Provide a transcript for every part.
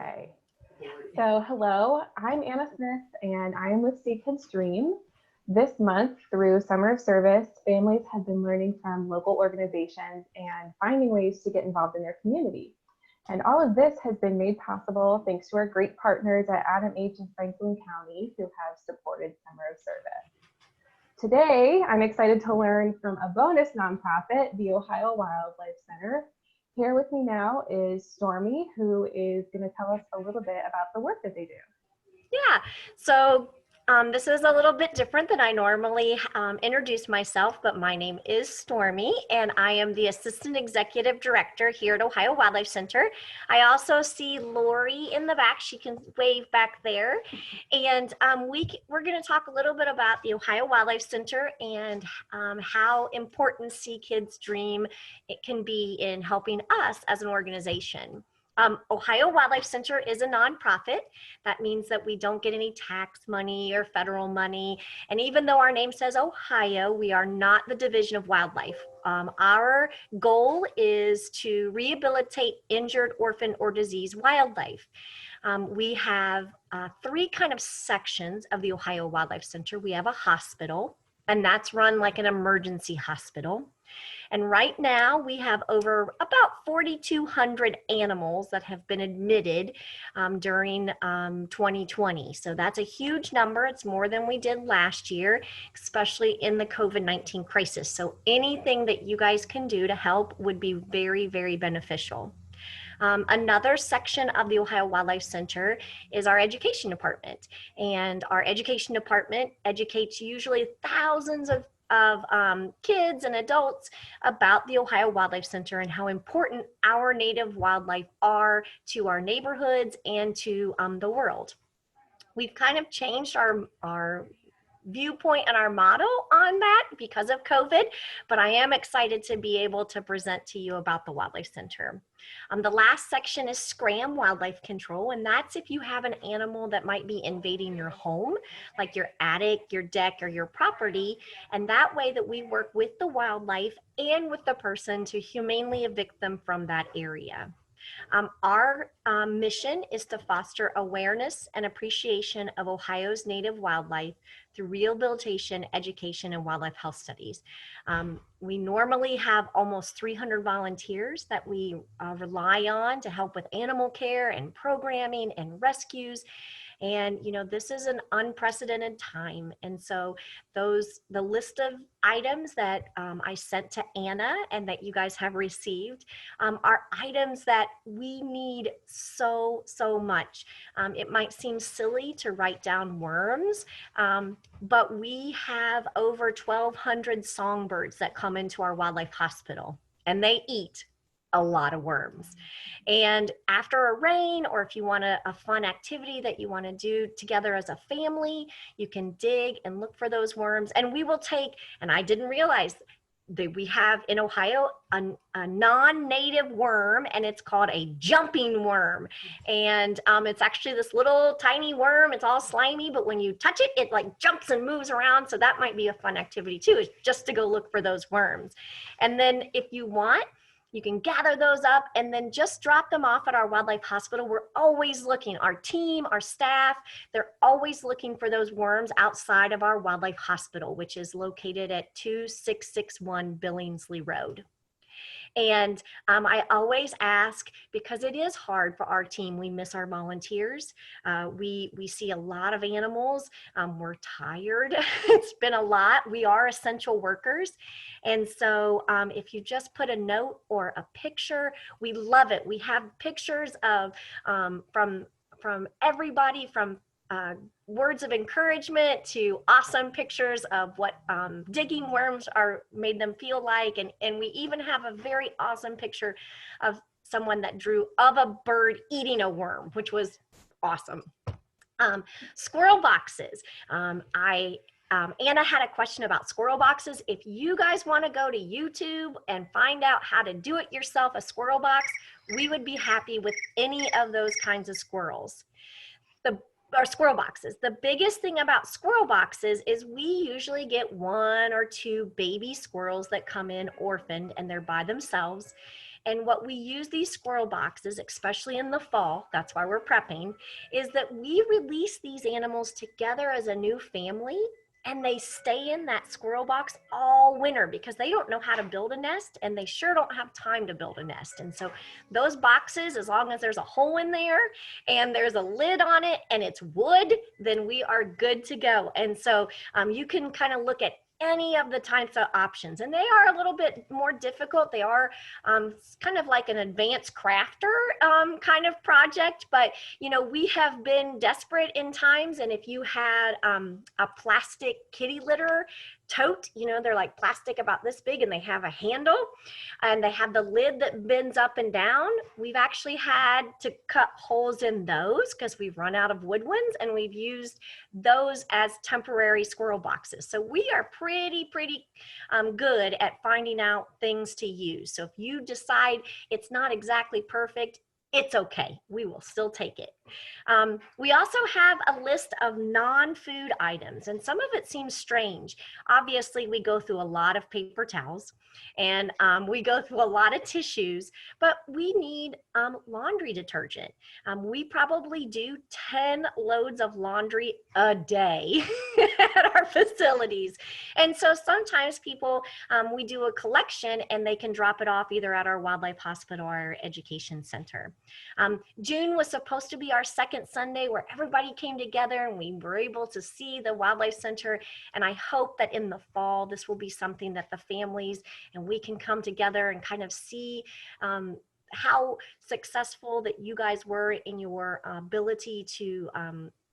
Okay. So, hello, I'm Anna Smith, and I am with See Kids Dream. This month, through Summer of Service, families have been learning from local organizations and finding ways to get involved in their community. And all of this has been made possible thanks to our great partners at Adam H. and Franklin County who have supported Summer of Service. Today, I'm excited to learn from a bonus nonprofit, the Ohio Wildlife Center. Here with me now is Stormy, who is going to tell us a little bit about the work that they do. Yeah, so this is a little bit different than I normally introduce myself, but my name is Stormy, and I am the Assistant Executive Director here at Ohio Wildlife Center. I also see Lori in the back. She can wave back there. And we're going to talk a little bit about the Ohio Wildlife Center and how important See Kids Dream it can be in helping us as an organization. Ohio Wildlife Center is a nonprofit. That means that we don't get any tax money or federal money. And even though our name says Ohio, we are not the Division of Wildlife. Our goal is to rehabilitate injured, orphaned, or diseased wildlife. We have three kind of sections of the Ohio Wildlife Center. We have a hospital, and that's run like an emergency hospital. And right now we have over about 4,200 animals that have been admitted during 2020. So that's a huge number. It's more than we did last year, especially in the COVID-19 crisis. So anything that you guys can do to help would be very, very beneficial. Another section of the Ohio Wildlife Center is our education department. And our education department educates usually thousands of kids and adults about the Ohio Wildlife Center and how important our native wildlife are to our neighborhoods and to the world. We've kind of changed our viewpoint and our motto on that because of COVID, but I am excited to be able to present to you about the Wildlife Center. The last section is SCRAM, Wildlife Control, and that's if you have an animal that might be invading your home, like your attic, your deck, or your property, and that way that we work with the wildlife and with the person to humanely evict them from that area. Our mission is to foster awareness and appreciation of Ohio's native wildlife through rehabilitation, education, and wildlife health studies. We normally have almost 300 volunteers that we rely on to help with animal care and programming and rescues. And, you know, this is an unprecedented time. And so the list of items that I sent to Anna and that you guys have received are items that we need so much. It might seem silly to write down worms, but we have over 1,200 songbirds that come into our wildlife hospital, and they eat a lot of worms. And after a rain, or if you want a fun activity that you want to do together as a family, you can dig and look for those worms. And we will take, and I didn't realize that we have in Ohio a non-native worm, and it's called a jumping worm. And it's actually this little tiny worm. It's all slimy, but when you touch it, it like jumps and moves around. So that might be a fun activity too, is just to go look for those worms. And then if you want, you can gather those up and then just drop them off at our wildlife hospital. We're always looking, our team, our staff, they're always looking for those worms outside of our wildlife hospital, which is located at 2661 Billingsley Road. And I always ask, because it is hard for our team, we miss our volunteers. We see a lot of animals. We're tired. It's been a lot. We are essential workers. And so if you just put a note or a picture, we love it. We have pictures of from everybody, from words of encouragement to awesome pictures of what digging worms made them feel like. And we even have a very awesome picture of someone that drew of a bird eating a worm, which was awesome. Squirrel boxes. Anna had a question about squirrel boxes. If you guys want to go to YouTube and find out how to do it yourself, a squirrel box, we would be happy with any of those kinds of squirrels. The Or squirrel boxes. The biggest thing about squirrel boxes is we usually get 1 or 2 baby squirrels that come in orphaned and they're by themselves. And what we use these squirrel boxes, especially in the fall, that's why we're prepping, is that we release these animals together as a new family, and they stay in that squirrel box all winter because they don't know how to build a nest and they sure don't have time to build a nest. And so those boxes, as long as there's a hole in there and there's a lid on it and it's wood, then we are good to go. And so you can kind of look at any of the types of options, and they are a little bit more difficult. They are kind of like an advanced crafter kind of project, but we have been desperate in times. And if you had a plastic kitty litter tote, they're like plastic about this big and they have a handle and they have the lid that bends up and down. We've actually had to cut holes in those because we've run out of wood ones, and we've used those as temporary squirrel boxes. So we are pretty good at finding out things to use. So if you decide it's not exactly perfect, it's okay. We will still take it. We also have a list of non-food items, and some of it seems strange. Obviously, we go through a lot of paper towels, and we go through a lot of tissues, but we need laundry detergent. We probably do 10 loads of laundry a day at our facilities. And so sometimes people, we do a collection and they can drop it off either at our wildlife hospital or our education center. June was supposed to be our second Sunday where everybody came together and we were able to see the wildlife center. And I hope that in the fall, this will be something that the families and we can come together and kind of see how successful that you guys were in your ability to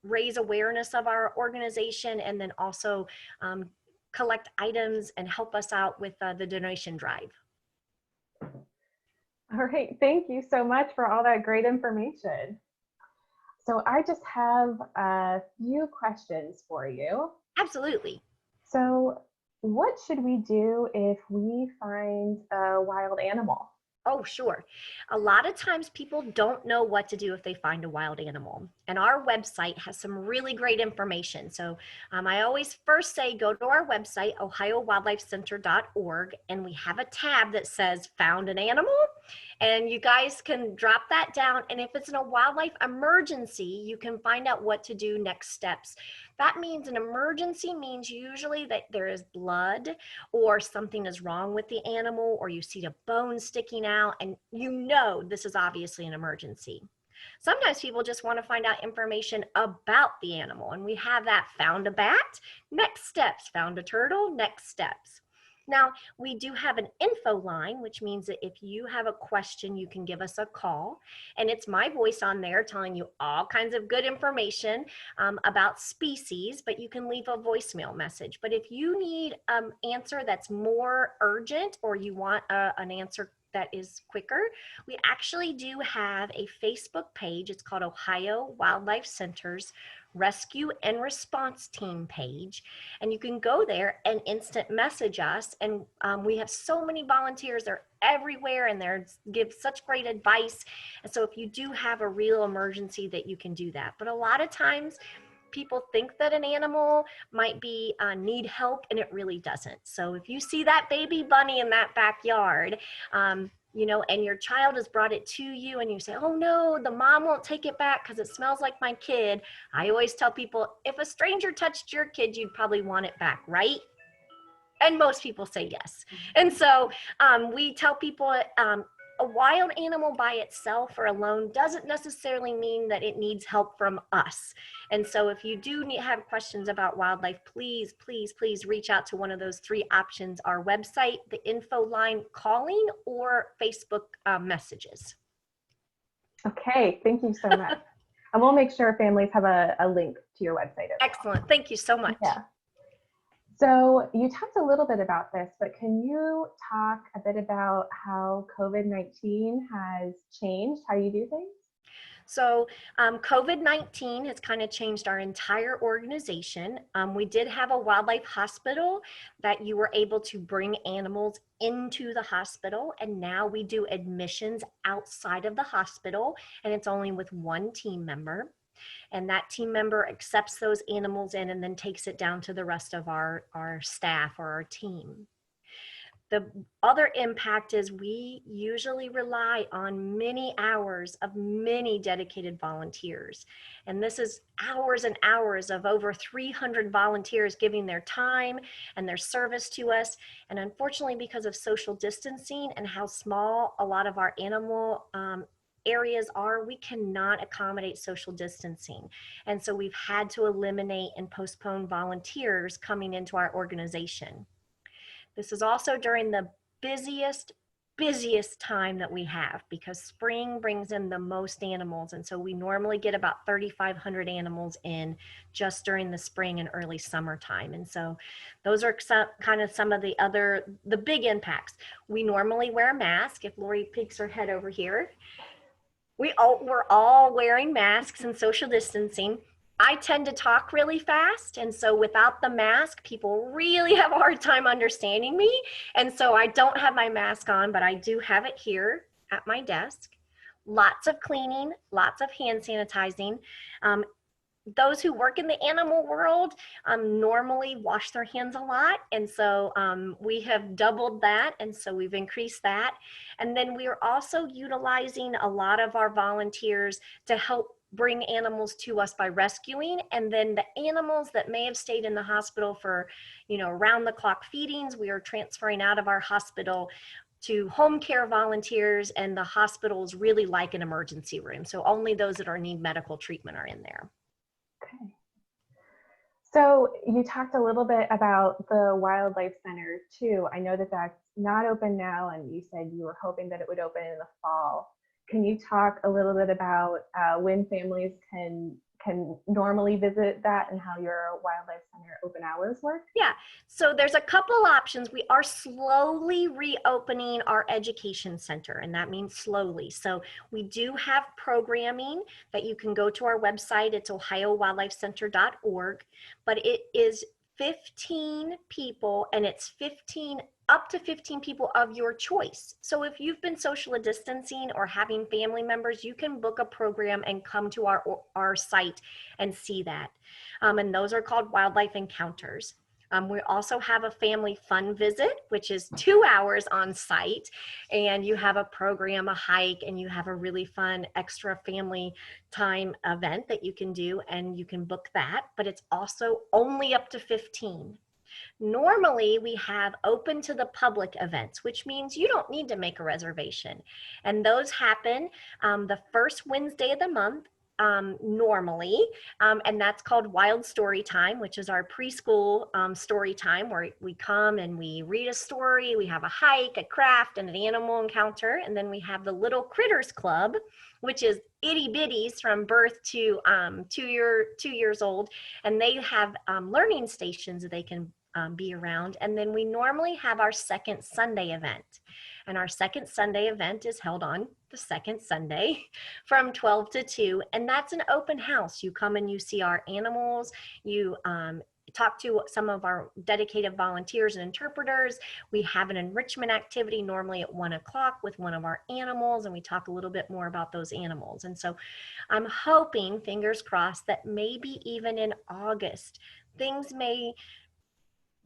raise awareness of our organization, and then also collect items and help us out with the donation drive. All right, thank you so much for all that great information. So I just have a few questions for you. Absolutely. So what should we do if we find a wild animal? Oh, sure. A lot of times people don't know what to do if they find a wild animal. And our website has some really great information. So I always first say go to our website, ohiowildlifecenter.org, and we have a tab that says Found an Animal. And you guys can drop that down. And if it's in a wildlife emergency, you can find out what to do, next steps. That means an emergency means usually that there is blood or something is wrong with the animal, or you see a bone sticking out and this is obviously an emergency. Sometimes people just want to find out information about the animal, and we have that found a bat, next steps, found a turtle, next steps. Now, we do have an info line, which means that if you have a question, you can give us a call. And it's my voice on there telling you all kinds of good information about species, but you can leave a voicemail message. But if you need an answer that's more urgent, or you want an answer that is quicker, we actually do have a Facebook page. It's called Ohio Wildlife Center's Rescue and Response Team page, and you can go there and instant message us. And we have so many volunteers, they're everywhere, and they give such great advice. And so if you do have a real emergency, that you can do that. But a lot of times people think that an animal might be need help, and it really doesn't. So if you see that baby bunny in that backyard, and your child has brought it to you and you say, oh no, the mom won't take it back because it smells like my kid. I always tell people, if a stranger touched your kid, you'd probably want it back, right? And most people say yes. And so we tell people a wild animal by itself or alone doesn't necessarily mean that it needs help from us. And so if you do have questions about wildlife, please reach out to one of those 3 options: our website, the info line, calling, or Facebook messages. Okay, thank you so much. And we'll make sure families have a link to your website as well. Excellent, thank you so much. Yeah. So you talked a little bit about this, but can you talk a bit about how COVID-19 has changed how you do things? So COVID-19 has kind of changed our entire organization. We did have a wildlife hospital that you were able to bring animals into the hospital, and now we do admissions outside of the hospital, and it's only with 1 team member. And that team member accepts those animals in and then takes it down to the rest of our staff or our team. The other impact is we usually rely on many hours of many dedicated volunteers. And this is hours and hours of over 300 volunteers giving their time and their service to us. And unfortunately, because of social distancing and how small a lot of our animal areas are, we cannot accommodate social distancing. And so we've had to eliminate and postpone volunteers coming into our organization. This is also during the busiest time that we have, because spring brings in the most animals. And so we normally get about 3,500 animals in just during the spring and early summertime. And so those are some of the big impacts. We normally wear a mask. If Lori peeks her head over here, we're all wearing masks and social distancing. I tend to talk really fast, and so without the mask, people really have a hard time understanding me. And so I don't have my mask on, but I do have it here at my desk. Lots of cleaning, lots of hand sanitizing. Those who work in the animal world normally wash their hands a lot. And so we have doubled that. And so we've increased that. And then we are also utilizing a lot of our volunteers to help bring animals to us by rescuing. And then the animals that may have stayed in the hospital for, around the clock feedings, we are transferring out of our hospital to home care volunteers, and the hospital is really like an emergency room. So only those that need medical treatment are in there. Okay. So you talked a little bit about the Wildlife Center too. I know that that's not open now, and you said you were hoping that it would open in the fall. Can you talk a little bit about when families can normally visit that and how your Wildlife Center open hours work? Yeah, so there's a couple options. We are slowly reopening our education center, and that means slowly. So we do have programming that you can go to our website. It's ohiowildlifecenter.org, but it is 15 people, and it's up to 15 people of your choice. So if you've been social distancing or having family members, you can book a program and come to our site and see that. And those are called Wildlife Encounters. We also have a family fun visit, which is 2 hours on site, and you have a program, a hike, and you have a really fun extra family time event that you can do, and you can book that, but it's also only up to 15. Normally, we have open to the public events, which means you don't need to make a reservation. And those happen the first Wednesday of the month normally, and that's called Wild Story Time, which is our preschool story time, where we come and we read a story, we have a hike, a craft, and an animal encounter. And then we have the Little Critters Club, which is itty bitties from birth to 2 years old, and they have learning stations that they can be around. And then we normally have our second Sunday event. And our second Sunday event is held on the second Sunday from 12 to 2. And that's an open house. You come and you see our animals. You talk to some of our dedicated volunteers and interpreters. We have an enrichment activity normally at 1 o'clock with one of our animals, and we talk a little bit more about those animals. And so I'm hoping, fingers crossed, that maybe even in August, things may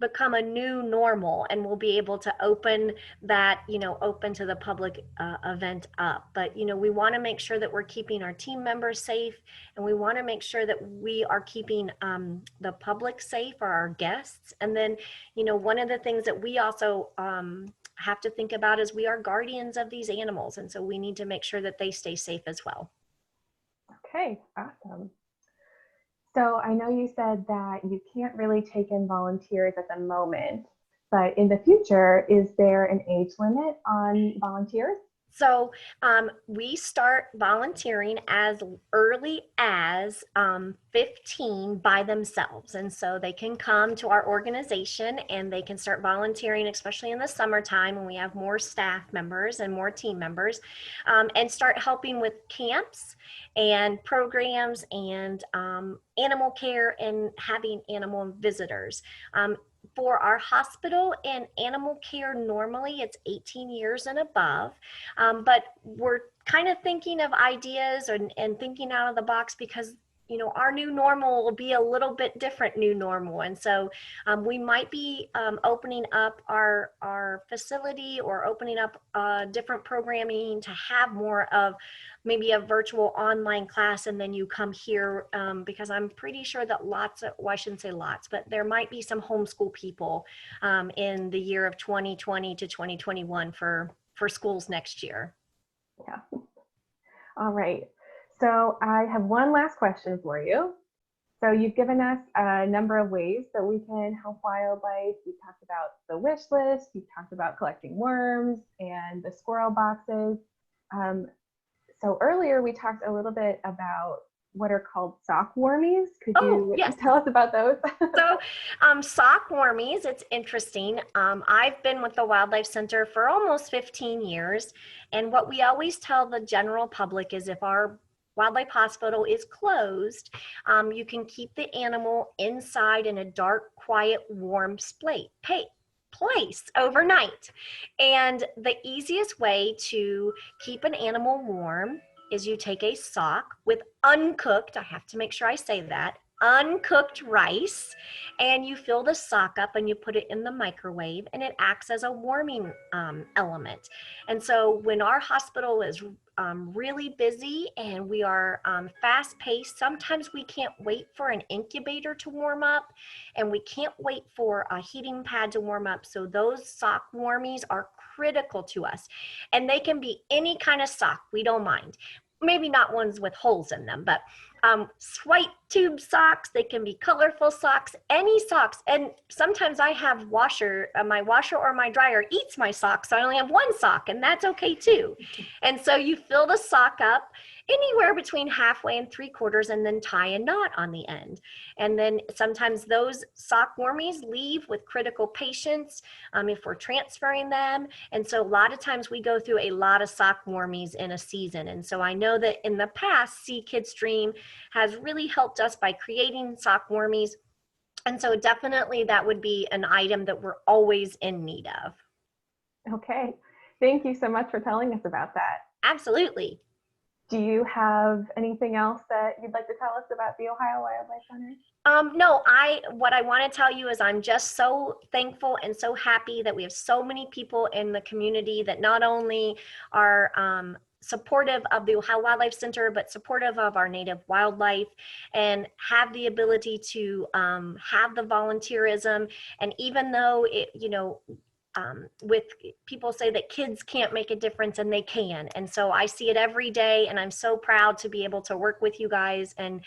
become a new normal, and we'll be able to open that, open to the public event up. But, we want to make sure that we're keeping our team members safe, and we want to make sure that we are keeping the public safe, or our guests. And then, one of the things that we also have to think about is we are guardians of these animals. And so we need to make sure that they stay safe as well. Okay, awesome. So I know you said that you can't really take in volunteers at the moment, but in the future, is there an age limit on volunteers? So we start volunteering as early as 15 by themselves. And so they can come to our organization and they can start volunteering, especially in the summertime when we have more staff members and more team members, and start helping with camps and programs and animal care and having animal visitors. For our hospital and animal care, normally it's 18 years and above, but we're kind of thinking of ideas and thinking out of the box, because our new normal will be a little bit different new normal. And so we might be opening up our facility or opening up different programming to have more of maybe a virtual online class, and then you come here because I'm pretty sure that I shouldn't say lots, but there might be some homeschool people in the year of 2020 to 2021 for schools next year. Yeah. All right. So I have one last question for you. So you've given us a number of ways that we can help wildlife. You talked about the wish list. You talked about collecting worms and the squirrel boxes. So earlier we talked a little bit about what are called sock warmies. Could you tell us about those? So sock warmies, it's interesting. I've been with the Wildlife Center for almost 15 years. And what we always tell the general public is if our wildlife hospital is closed, you can keep the animal inside in a dark, quiet, warm place overnight. And the easiest way to keep an animal warm is you take a sock with uncooked, I have to make sure I say that, uncooked rice, and you fill the sock up and you put it in the microwave, and it acts as a warming element. And so when our hospital is really busy and we are fast paced, sometimes we can't wait for an incubator to warm up, and we can't wait for a heating pad to warm up. So those sock warmies are critical to us, and they can be any kind of sock, we don't mind. Maybe not ones with holes in them, but white tube socks, they can be colorful socks, any socks. And sometimes I have my washer or my dryer eats my socks, so I only have one sock, and that's okay too. And so you fill the sock up anywhere between halfway and 3/4, and then tie a knot on the end. And then sometimes those sock warmies leave with critical patients if we're transferring them. And so a lot of times we go through a lot of sock warmies in a season. And so I know that in the past, See Kids Dream has really helped us by creating sock warmies. And so definitely that would be an item that we're always in need of. Okay. Thank you so much for telling us about that. Absolutely. Do you have anything else that you'd like to tell us about the Ohio Wildlife Center? No, what I want to tell you is I'm just so thankful and so happy that we have so many people in the community that not only are supportive of the Ohio Wildlife Center, but supportive of our native wildlife, and have the ability to have the volunteerism. And even though with people say that kids can't make a difference, and they can. And so I see it every day, and I'm so proud to be able to work with you guys and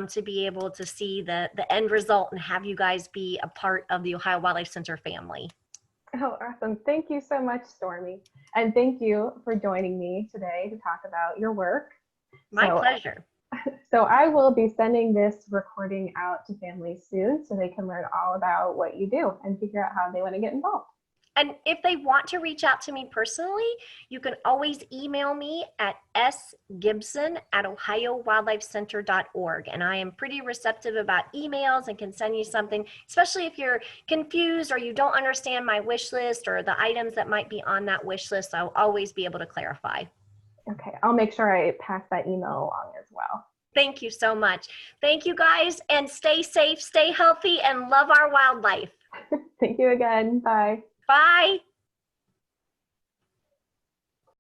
to be able to see the end result and have you guys be a part of the Ohio Wildlife Center family. Oh, awesome. Thank you so much, Stormy. And thank you for joining me today to talk about your work. My pleasure. So I will be sending this recording out to families soon so they can learn all about what you do and figure out how they want to get involved. And if they want to reach out to me personally, you can always email me at sgibson@ohiowildlifecenter.org. And I am pretty receptive about emails and can send you something, especially if you're confused or you don't understand my wish list or the items that might be on that wish list. I'll always be able to clarify. Okay, I'll make sure I pass that email along as well. Thank you so much. Thank you guys, and stay safe, stay healthy, and love our wildlife. Thank you again. Bye. Bye.